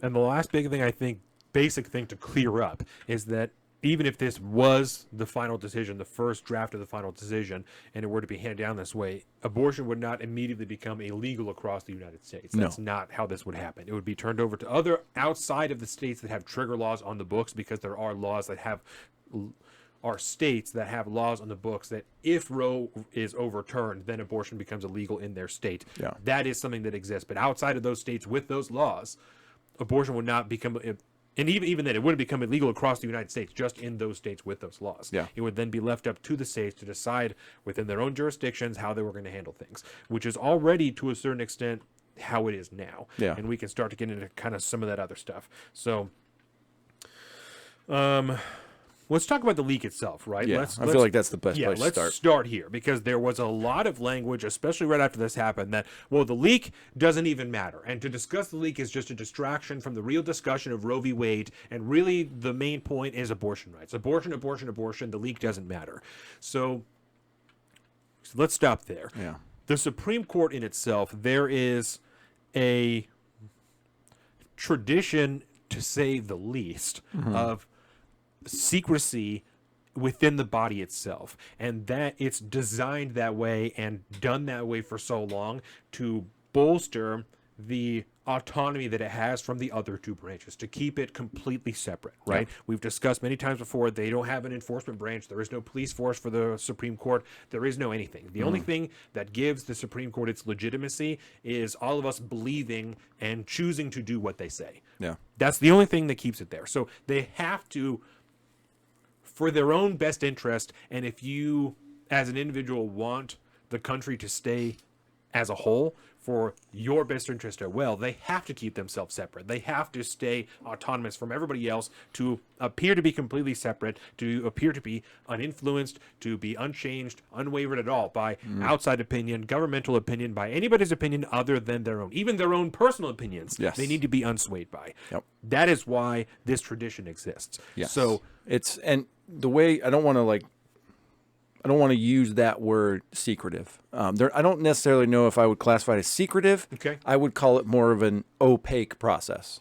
And the last big thing, I think, basic thing to clear up is that even if this was the final decision, the first draft of the final decision, and it were to be handed down this way, abortion would not immediately become illegal across the United States. That's not how this would happen. It would be turned over to other outside of the states that have trigger laws on the books, because there are laws that are states that have laws on the books that if Roe is overturned, then abortion becomes illegal in their state. Yeah. That is something that exists. But outside of those states with those laws, abortion would not become, and even then, it wouldn't become illegal across the United States, just in those states with those laws. Yeah. It would then be left up to the states to decide within their own jurisdictions how they were going to handle things, which is already, to a certain extent, how it is now. Yeah. And we can start to get into kind of some of that other stuff. So, let's talk about the leak itself, right? Yeah, I feel like that's the best place to start. Let's start here, because there was a lot of language, especially right after this happened, that, well, the leak doesn't even matter. And to discuss the leak is just a distraction from the real discussion of Roe v. Wade. And really, the main point is abortion rights. Abortion, abortion, abortion. The leak doesn't matter. So let's stop there. Yeah. The Supreme Court in itself, there is a tradition, to say the least, of secrecy within the body itself, and that it's designed that way and done that way for so long to bolster the autonomy that it has from the other two branches, to keep it completely separate, right? Yeah. We've discussed many times before, they don't have an enforcement branch. There is no police force for the Supreme Court. There is no anything. The only thing that gives the Supreme Court its legitimacy is all of us believing and choosing to do what they say. Yeah. That's the only thing that keeps it there. So they have to, for their own best interest, and if you, as an individual, want the country to stay as a whole, for your best interest as well, they have to keep themselves separate. They have to stay autonomous from everybody else, to appear to be completely separate, to appear to be uninfluenced, to be unchanged, unwavered at all by outside opinion, governmental opinion, by anybody's opinion other than their own. Even their own personal opinions, yes, they need to be unswayed by. Yep. That is why this tradition exists. Yes. So it's, and the way, I don't want to use that word secretive. I don't necessarily know if I would classify it as secretive. Okay. I would call it more of an opaque process,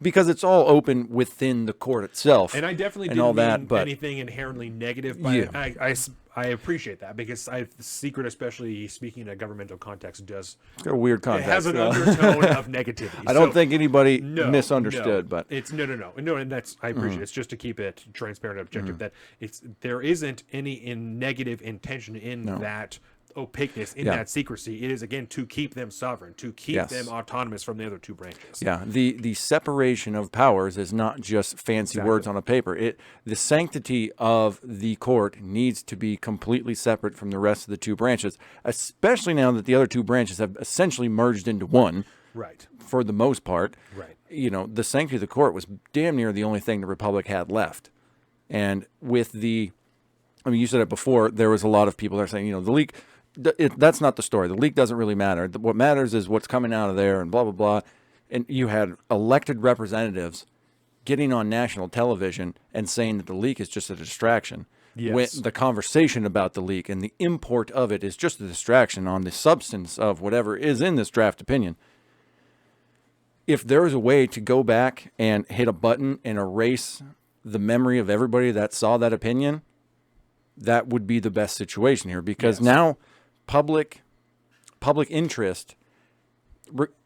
because it's all open within the court itself. And I definitely and didn't all that, mean but anything inherently negative. But yeah. I appreciate that, because secret, especially speaking in a governmental context, does it's got a weird context. It has an undertone of negativity. I don't think anybody misunderstood, but it's no, and that's, I appreciate it. It's just to keep it transparent and objective, that there isn't any negative intention in that opaqueness, in that secrecy. It is, again, to keep them sovereign, to keep them autonomous from the other two branches. Yeah, the separation of powers is not just fancy words on a paper. The sanctity of the court needs to be completely separate from the rest of the two branches, especially now that the other two branches have essentially merged into one. Right. For the most part. Right. You know, the sanctity of the court was damn near the only thing the Republic had left. And with you said it before, there was a lot of people that are saying, the leak, that's not the story. The leak doesn't really matter. What matters is what's coming out of there and blah, blah, blah. And you had elected representatives getting on national television and saying that the leak is just a distraction. Yes. When the conversation about the leak and the import of it is just a distraction on the substance of whatever is in this draft opinion. If there is a way to go back and hit a button and erase the memory of everybody that saw that opinion, that would be the best situation here, because now public interest,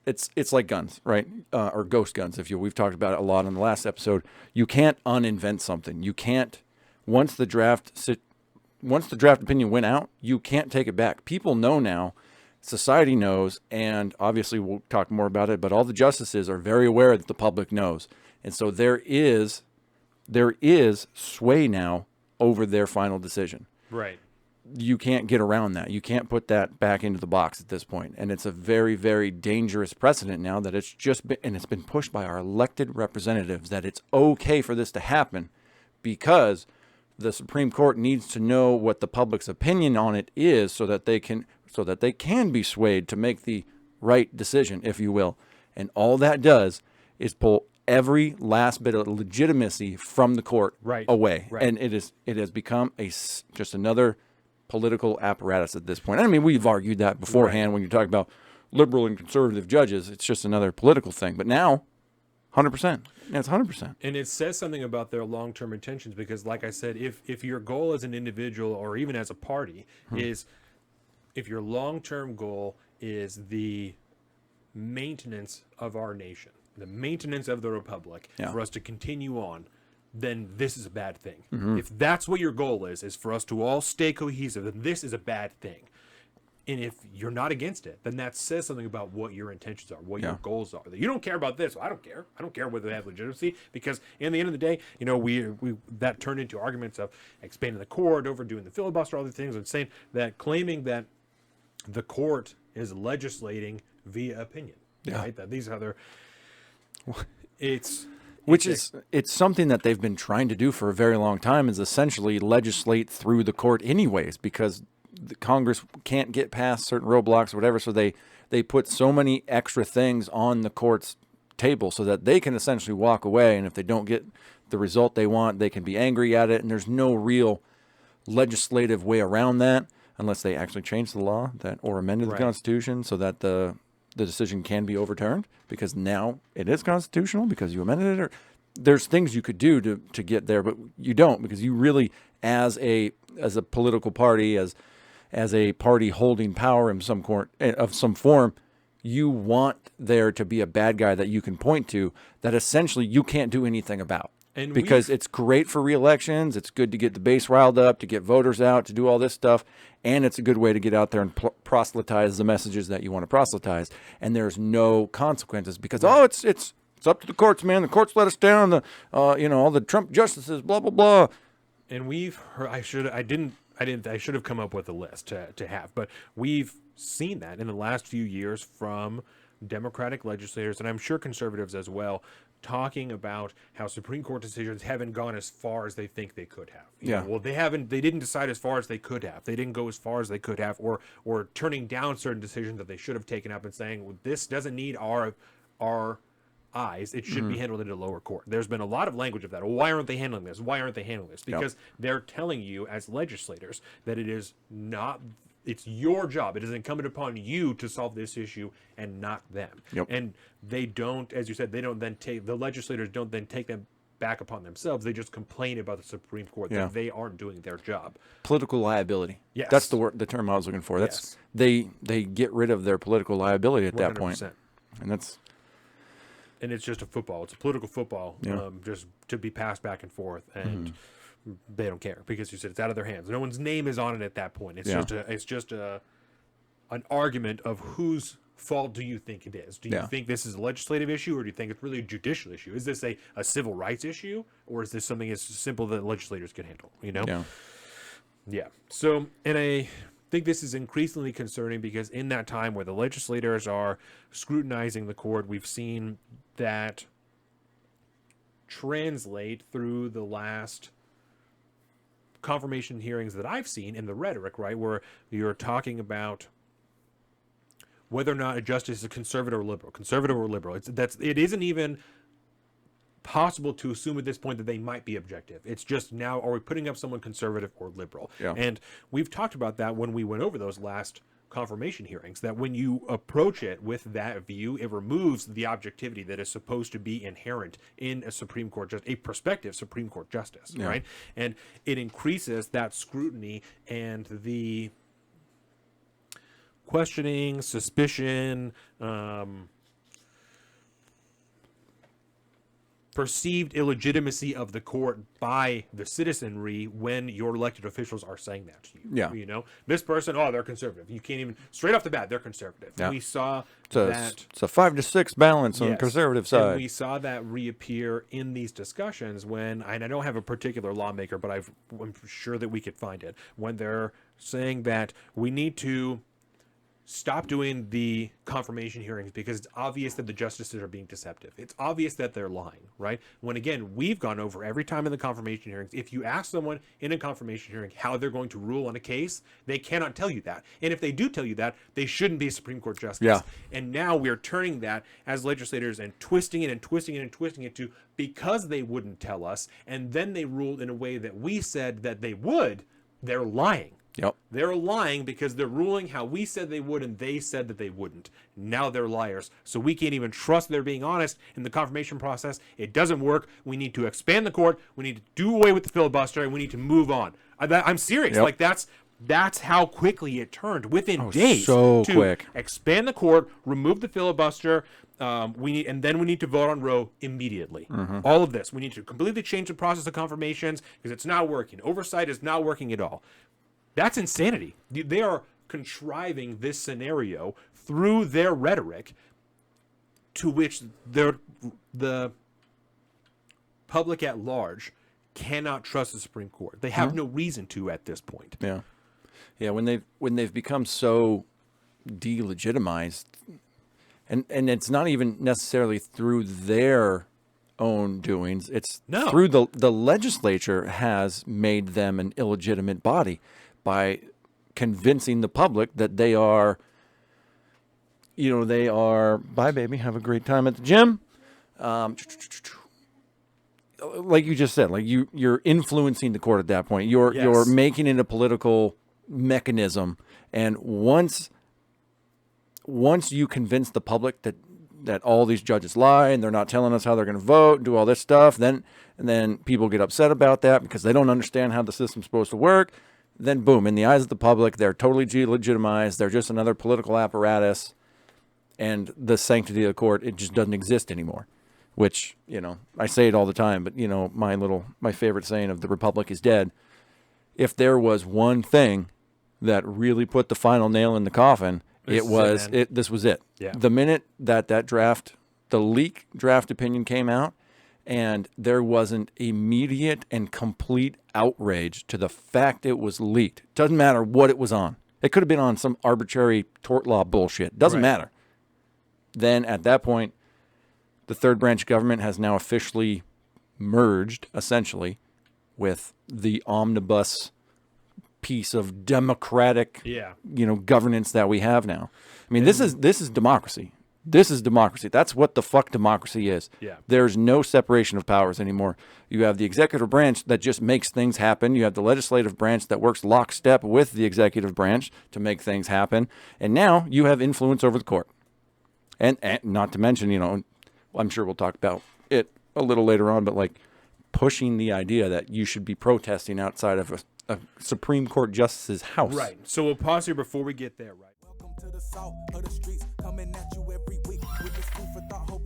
it's like guns, right? Or ghost guns, we've talked about it a lot in the last episode. You can't uninvent something. You can't, once the draft opinion went out, you can't take it back. People know now, society knows, and obviously we'll talk more about it, but all the justices are very aware that the public knows. And so there is sway now over their final decision. Right. You can't get around that. You can't put that back into the box at this point. And it's a very, very dangerous precedent now that it's been pushed by our elected representatives that it's okay for this to happen, because the Supreme Court needs to know what the public's opinion on it is so that they can be swayed to make the right decision, if you will. And all that does is pull every last bit of legitimacy from the court away. Right. And it has become just another political apparatus at this point. I mean, we've argued that beforehand when you talk about liberal and conservative judges. It's just another political thing. But now 100%. Yeah, it's 100%. And it says something about their long-term intentions because, like I said, if your goal as an individual or even as a party is, if your long-term goal is the maintenance of our nation, the maintenance of the republic, for us to continue on, then this is a bad thing. If that's what your goal is for us to all stay cohesive, then this is a bad thing. And if you're not against it, then that says something about what your intentions are, what your goals are. That you don't care about this. Well, I don't care. I don't care whether they have legitimacy, because in the end of the day, you know, we that turned into arguments of expanding the court, overdoing the filibuster, all the things, and saying that, claiming that the court is legislating via opinion. Right? That these other, it's something that they've been trying to do for a very long time, is essentially legislate through the court anyways, because the Congress can't get past certain roadblocks or whatever, so they put so many extra things on the court's table so that they can essentially walk away, and if they don't get the result they want, they can be angry at it, and there's no real legislative way around that unless they actually change the law or amended the Constitution so that the decision can be overturned, because now it is constitutional because you amended it. Or there's things you could do to get there, but you don't, because you really, as a political party, as a party holding power in some court of some form, you want there to be a bad guy that you can point to that essentially you can't do anything about. And because it's great for re-elections, it's good to get the base riled up, to get voters out, to do all this stuff, and it's a good way to get out there and proselytize the messages that you want to proselytize. And there's no consequences because it's up to the courts, man. The courts let us down. All the Trump justices, blah blah blah. And we've heard, I should have come up with a list to have, but we've seen that in the last few years from Democratic legislators, and I'm sure conservatives as well, talking about how Supreme Court decisions haven't gone as far as they think they could have. You know, they didn't decide as far as they could have. They didn't go as far as they could have, or turning down certain decisions that they should have taken up and saying, well, this doesn't need our eyes. It should be handled in a lower court. There's been a lot of language of that. Well, why aren't they handling this? Why aren't they handling this? Because they're telling you as legislators that it's your job. It is incumbent upon you to solve this issue and not them. And they don't, as you said, the legislators don't then take them back upon themselves. They just complain about the Supreme Court that they aren't doing their job. Political liability. Yes. That's the term I was looking for. That's they get rid of their political liability at 100%. That point. And it's just a football. It's a political football, just to be passed back and forth, and they don't care because you said it's out of their hands. No one's name is on it at that point. It's just an argument of whose fault do you think it is? Do you think this is a legislative issue, or do you think it's really a judicial issue? Is this a civil rights issue, or is this something as simple that legislators can handle? You know? Yeah. So, and I think this is increasingly concerning because in that time where the legislators are scrutinizing the court, we've seen that translate through the last confirmation hearings that I've seen in the rhetoric, right, where you're talking about whether or not a justice is conservative or liberal. It isn't even possible to assume at this point that they might be objective. It's just now, are we putting up someone conservative or liberal? And we've talked about that when we went over those last confirmation hearings, that when you approach it with that view, it removes the objectivity that is supposed to be inherent in a Supreme Court a prospective Supreme Court justice, right? And it increases that scrutiny and the questioning, suspicion, perceived illegitimacy of the court by the citizenry when your elected officials are saying that to you. You know, this person, they're conservative. You can't even, straight off the bat, they're conservative. We saw that. It's a 5-6 balance on the conservative side. And we saw that reappear in these discussions and I don't have a particular lawmaker, but I'm sure that we could find it, when they're saying that we need to stop doing the confirmation hearings because it's obvious that the justices are being deceptive. It's obvious that they're lying, right? When, again, we've gone over every time in the confirmation hearings, if you ask someone in a confirmation hearing how they're going to rule on a case, they cannot tell you that. And if they do tell you that, they shouldn't be a Supreme Court justice. And now we're turning that as legislators and twisting it to, because they wouldn't tell us, and then they ruled in a way that we said that they would, they're lying. Yep. They're lying because they're ruling how we said they would and they said that they wouldn't. Now they're liars. So we can't even trust they're being honest in the confirmation process. It doesn't work. We need to expand the court. We need to do away with the filibuster, and we need to move on. I'm serious. Yep. Like that's how quickly it turned within days. So to quick. Expand the court, remove the filibuster. Then we need to vote on Roe immediately. All of this. We need to completely change the process of confirmations because it's not working. Oversight is not working at all. That's insanity. They are contriving this scenario through their rhetoric to which the public at large cannot trust the Supreme Court. They have no reason to at this point. Yeah. Yeah, when they've become so delegitimized, and it's not even necessarily through their own doings. It's through the legislature has made them an illegitimate body by convincing the public that they are, bye baby, have a great time at the gym. Like you just said, like you're influencing the court at that point. You're making it a political mechanism, and once you convince the public that all these judges lie and they're not telling us how they're going to vote and do all this stuff, then people get upset about that because they don't understand how the system's supposed to work. Then boom, in the eyes of the public, they're totally delegitimized. They're just another political apparatus, and the sanctity of the court, it just doesn't exist anymore. Which, I say it all the time, but my favorite saying of the republic is dead. If there was one thing that really put the final nail in the coffin, this was it. Yeah. The minute the leak draft opinion came out, and there wasn't immediate and complete outrage to the fact it was leaked. Doesn't matter what it was on. It could have been on some arbitrary tort law bullshit. Doesn't matter. Then at that point, the third branch government has now officially merged, essentially, with the omnibus piece of democratic, governance that we have now. I mean, this is democracy. This is democracy. That's what the fuck democracy is. Yeah. There's no separation of powers anymore. You have the executive branch that just makes things happen. You have the legislative branch that works lockstep with the executive branch to make things happen. And now you have influence over the court. And not to mention, I'm sure we'll talk about it a little later on, but like pushing the idea that you should be protesting outside of a Supreme Court justice's house. Right. So we'll pause here before we get there, right? Welcome to the south of the streets, coming at you every week with this food for thought.